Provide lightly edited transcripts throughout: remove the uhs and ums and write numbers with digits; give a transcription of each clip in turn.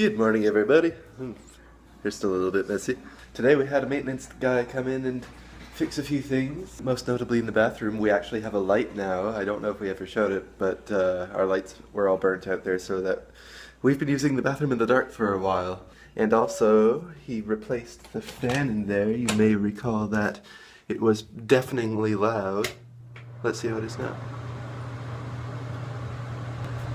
Good morning, everybody. You're still a little bit messy. Today we had a maintenance guy come in and fix a few things. Most notably in the bathroom, we actually have a light now. I don't know if we ever showed it, but our lights were all burnt out there, so that we've been using the bathroom in the dark for a while. And also, he replaced the fan in there. You may recall that it was deafeningly loud. Let's see how it is now.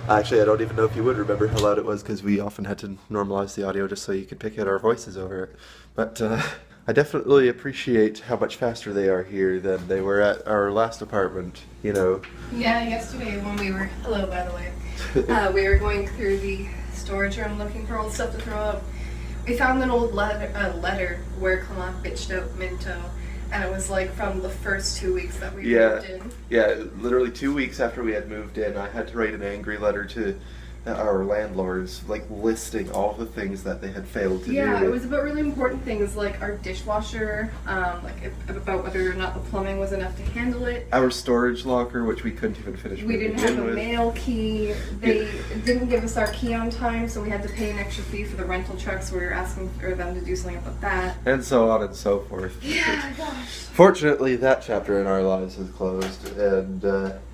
Actually, I don't even know if you would remember how loud it was because we often had to normalize the audio just so you could pick out our voices over it. But I definitely appreciate how much faster they are here than they were at our last apartment, you know. Yeah, yesterday when we were, hello by the way, we were going through the storage room looking for old stuff to throw out. We found an old letter where Clément bitched out Minto. And it was like from the first 2 weeks that we moved in. Yeah, literally 2 weeks after we had moved in, I had to write an angry letter to our landlords, like listing all the things that they had failed to do. Yeah, it was about really important things like our dishwasher, about whether or not the plumbing was enough to handle it. Our storage locker, which we couldn't even finish. We didn't have a mail key. They didn't give us our key on time, so we had to pay an extra fee for the rental truck, so we were asking for them to do something about that. And so on and so forth. Yeah, gosh. Fortunately, that chapter in our lives is closed, and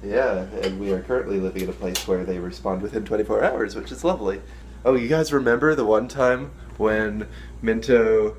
and we are currently living in a place where they respond within 24 hours, which is lovely. Oh, you guys remember the one time when Minto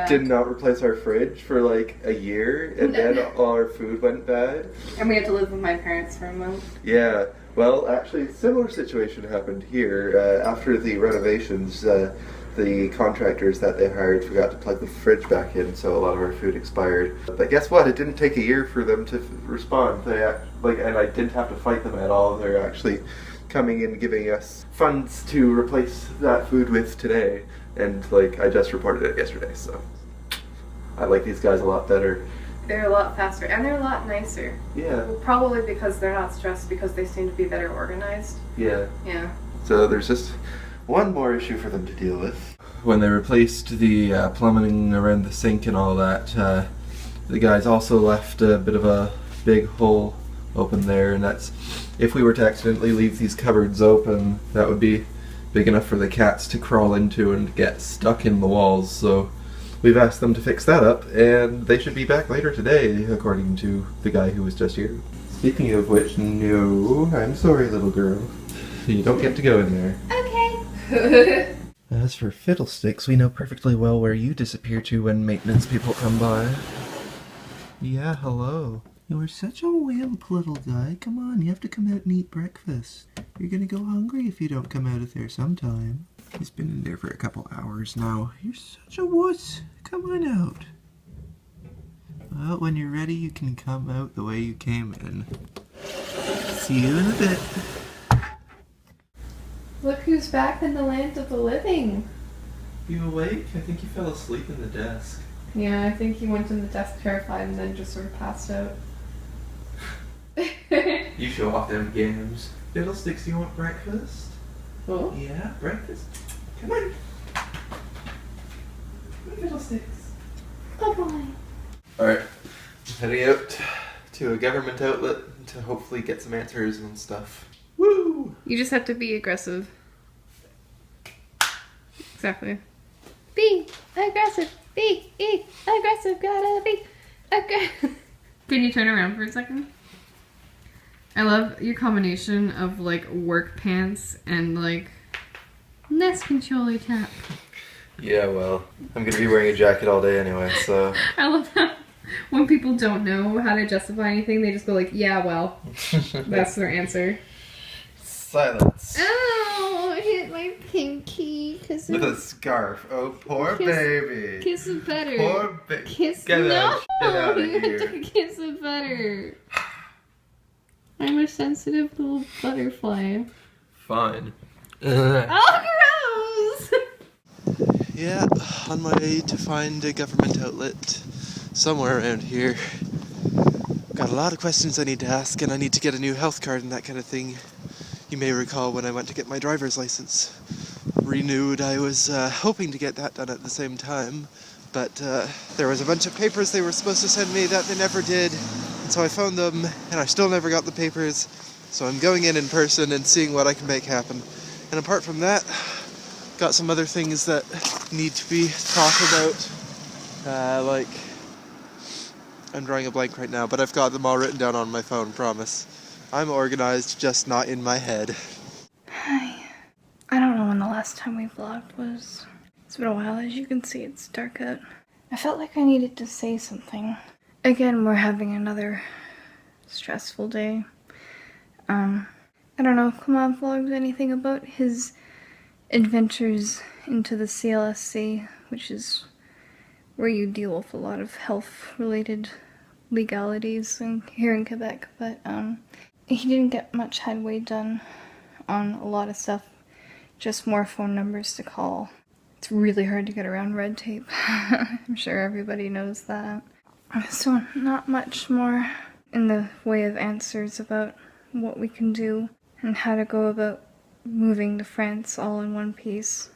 did not replace our fridge for like a year, and then all our food went bad? And we had to live with my parents for a month. Yeah, well, actually, a similar situation happened here. After the renovations, the contractors that they hired forgot to plug the fridge back in, so a lot of our food expired. But guess what? It didn't take a year for them to respond. And I didn't have to fight them at all. They're actually coming in giving us funds to replace that food with today. And I just reported it yesterday, so I like these guys a lot better. They're a lot faster, and they're a lot nicer. Yeah. Well, probably because they're not stressed, because they seem to be better organized. Yeah. Yeah. So there's just one more issue for them to deal with. When they replaced the plumbing around the sink and all that, the guys also left a bit of a big hole open there, and that's, if we were to accidentally leave these cupboards open, that would be big enough for the cats to crawl into and get stuck in the walls. So we've asked them to fix that up, and they should be back later today, according to the guy who was just here. Speaking of which, no, I'm sorry, little girl. You don't get to go in there. Okay. As for fiddlesticks, we know perfectly well where you disappear to when maintenance people come by. Yeah, hello. You're such a wimp, little guy. Come on, you have to come out and eat breakfast. You're gonna go hungry if you don't come out of there sometime. He's been in there for a couple hours now. You're such a wuss. Come on out. Well, when you're ready, you can come out the way you came in. See you in a bit. Look who's back in the land of the living. You awake? I think you fell asleep in the desk. Yeah, I think he went in the desk terrified and then just sort of passed out. You show off them games. Fiddlesticks, do you want breakfast? Oh? Yeah, breakfast. Come on. Come on, Fiddlesticks. Oh boy. Alright, heading out to a government outlet to hopefully get some answers and stuff. Woo! You just have to be aggressive. Exactly. Be aggressive. Be aggressive. Gotta be aggressive. Can you turn around for a second? I love your combination of work pants and nest control tap. Yeah, well, I'm gonna be wearing a jacket all day anyway, so. I love how when people don't know how to justify anything, they just go yeah, well. That's their answer. Silence. Ow! I hit my pinky. With a scarf. Oh, poor baby. Kiss it better. Poor baby. Kiss. Get No! that shit out of You here. have to kiss it better. I'm a sensitive little butterfly. Fine. Oh, gross! Yeah, on my way to find a government outlet somewhere around here. Got a lot of questions I need to ask, and I need to get a new health card and that kind of thing. You may recall when I went to get my driver's license renewed, I was hoping to get that done at the same time, but there was a bunch of papers they were supposed to send me that they never did, and so I found them, and I still never got the papers, so I'm going in person and seeing what I can make happen. And apart from that, got some other things that need to be talked about. Like, I'm drawing a blank right now, but I've got them all written down on my phone, promise. I'm organized, just not in my head. Hi. I don't know when the last time we vlogged was. It's been a while. As you can see, it's dark out. I felt like I needed to say something. Again, we're having another stressful day. I don't know if Clément vlogged anything about his adventures into the CLSC, which is where you deal with a lot of health-related legalities here in Quebec, but he didn't get much headway done on a lot of stuff, just more phone numbers to call. It's really hard to get around red tape. I'm sure everybody knows that. So not much more in the way of answers about what we can do and how to go about moving to France all in one piece.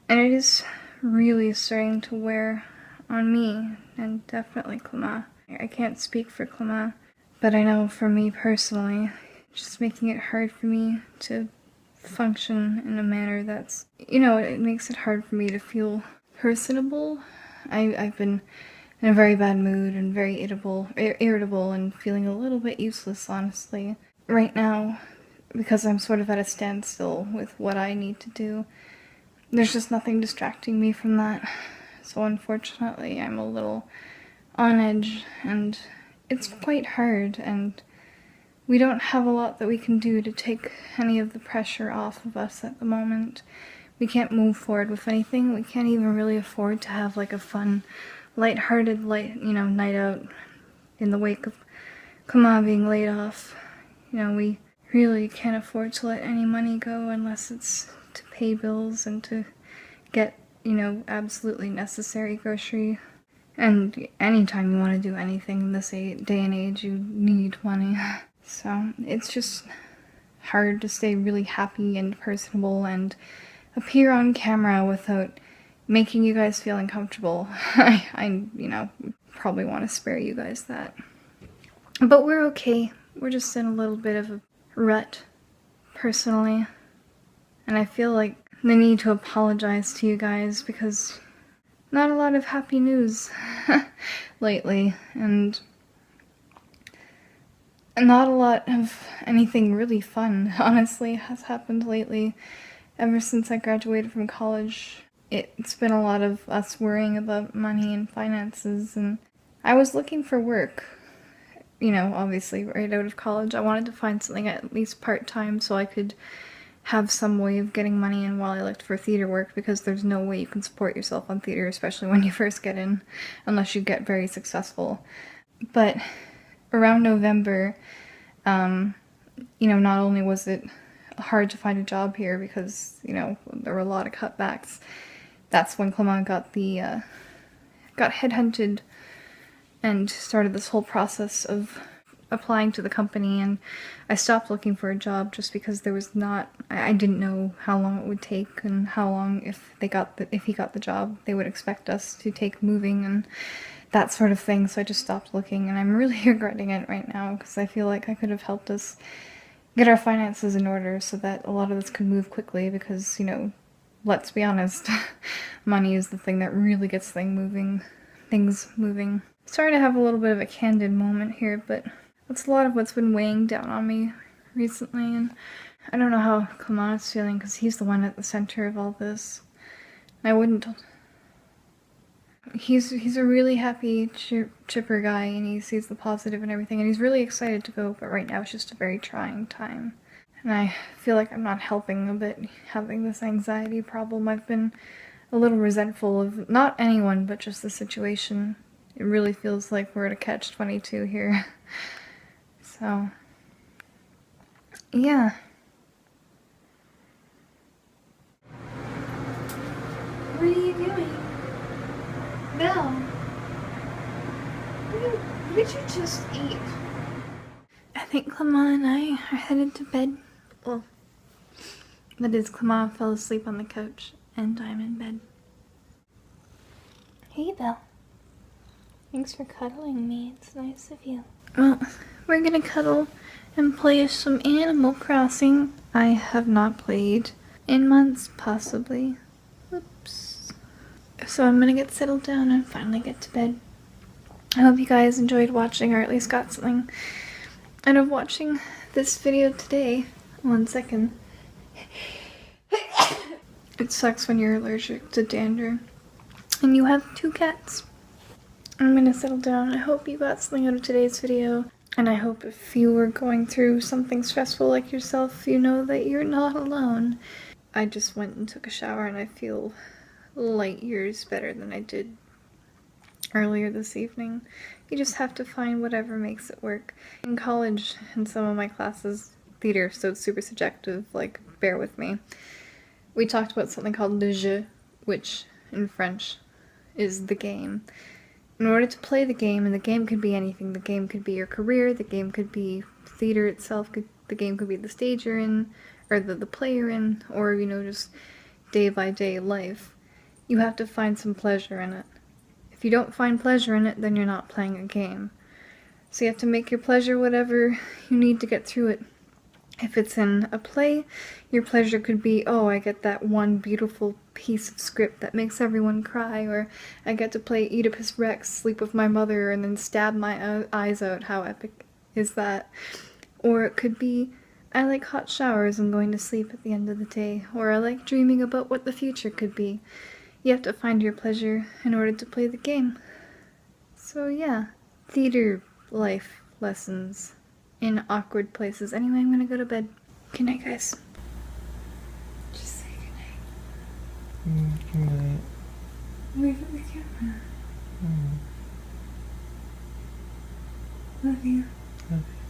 And it is really starting to wear on me, and definitely Clément. I can't speak for Clément, but I know for me personally, just making it hard for me to function in a manner that's, you know, it makes it hard for me to feel personable. I've been in a very bad mood and very irritable and feeling a little bit useless, honestly, right now, because I'm sort of at a standstill with what I need to do. There's just nothing distracting me from that. So unfortunately, I'm a little on edge, and it's quite hard, and we don't have a lot that we can do to take any of the pressure off of us at the moment. We can't move forward with anything. We can't even really afford to have like a fun, lighthearted, night out in the wake of Clément being laid off. You know, we really can't afford to let any money go unless it's to pay bills and to get, you know, absolutely necessary grocery. And anytime you want to do anything in this day and age, you need money. So it's just hard to stay really happy and personable and appear on camera without making you guys feel uncomfortable. I probably want to spare you guys that. But we're okay. We're just in a little bit of a rut, personally. And I feel like the need to apologize to you guys because not a lot of happy news lately, and not a lot of anything really fun, honestly, has happened lately. Ever since I graduated from college, it's been a lot of us worrying about money and finances, and I was looking for work, you know, obviously right out of college. I wanted to find something at least part-time so I could have some way of getting money in while I looked for theater work, because there's no way you can support yourself on theater, especially when you first get in, unless you get very successful. But around November, you know, not only was it hard to find a job here because, you know, there were a lot of cutbacks, that's when Clément got headhunted and started this whole process of applying to the company, and I stopped looking for a job just because there was not, I didn't know how long it would take and how long, if he got the job, they would expect us to take moving and that sort of thing. So I just stopped looking, and I'm really regretting it right now because I feel like I could have helped us get our finances in order so that a lot of this could move quickly, because, you know, let's be honest, money is the thing that really gets things moving. Sorry to have a little bit of a candid moment here, but that's a lot of what's been weighing down on me recently, and I don't know how Clément is feeling because he's the one at the center of all this. I wouldn't. He's a really happy, chipper guy, and he sees the positive and everything, and he's really excited to go, but right now it's just a very trying time. And I feel like I'm not helping a bit having this anxiety problem. I've been a little resentful of not anyone, but just the situation. It really feels like we're at a catch-22 here. So, yeah. What are you doing? Belle, what did you just eat? I think Clément and I are headed to bed. Well, that is, Clément fell asleep on the couch, and I'm in bed. Hey, Belle. Thanks for cuddling me. It's nice of you. Well, we're gonna cuddle and play some Animal Crossing. I have not played in months, possibly. So I'm gonna get settled down and finally get to bed. I hope you guys enjoyed watching, or at least got something out of watching this video today. 1 second. It sucks when you're allergic to dander and you have 2 cats. I'm gonna settle down. I hope you got something out of today's video, and I hope if you were going through something stressful like yourself, you know that you're not alone. I just went and took a shower and I feel light years better than I did earlier this evening. You just have to find whatever makes it work. In college, in some of my classes, theater, so it's super subjective, like, bear with me. We talked about something called le jeu, which in French is the game. In order to play the game, and the game could be anything, the game could be your career, the game could be theater itself, the game could be the stage you're in, or the play you're in, or, you know, just day by day life. You have to find some pleasure in it. If you don't find pleasure in it, then you're not playing a game. So you have to make your pleasure whatever you need to get through it. If it's in a play, your pleasure could be, oh, I get that one beautiful piece of script that makes everyone cry, or I get to play Oedipus Rex, sleep with my mother, and then stab my eyes out. How epic is that? Or it could be, I like hot showers and going to sleep at the end of the day, or I like dreaming about what the future could be. You have to find your pleasure in order to play the game. So yeah, theater life lessons in awkward places. Anyway, I'm gonna go to bed. Good night, guys. Just say good night. Good night. Wave at the camera. Love you. Love you.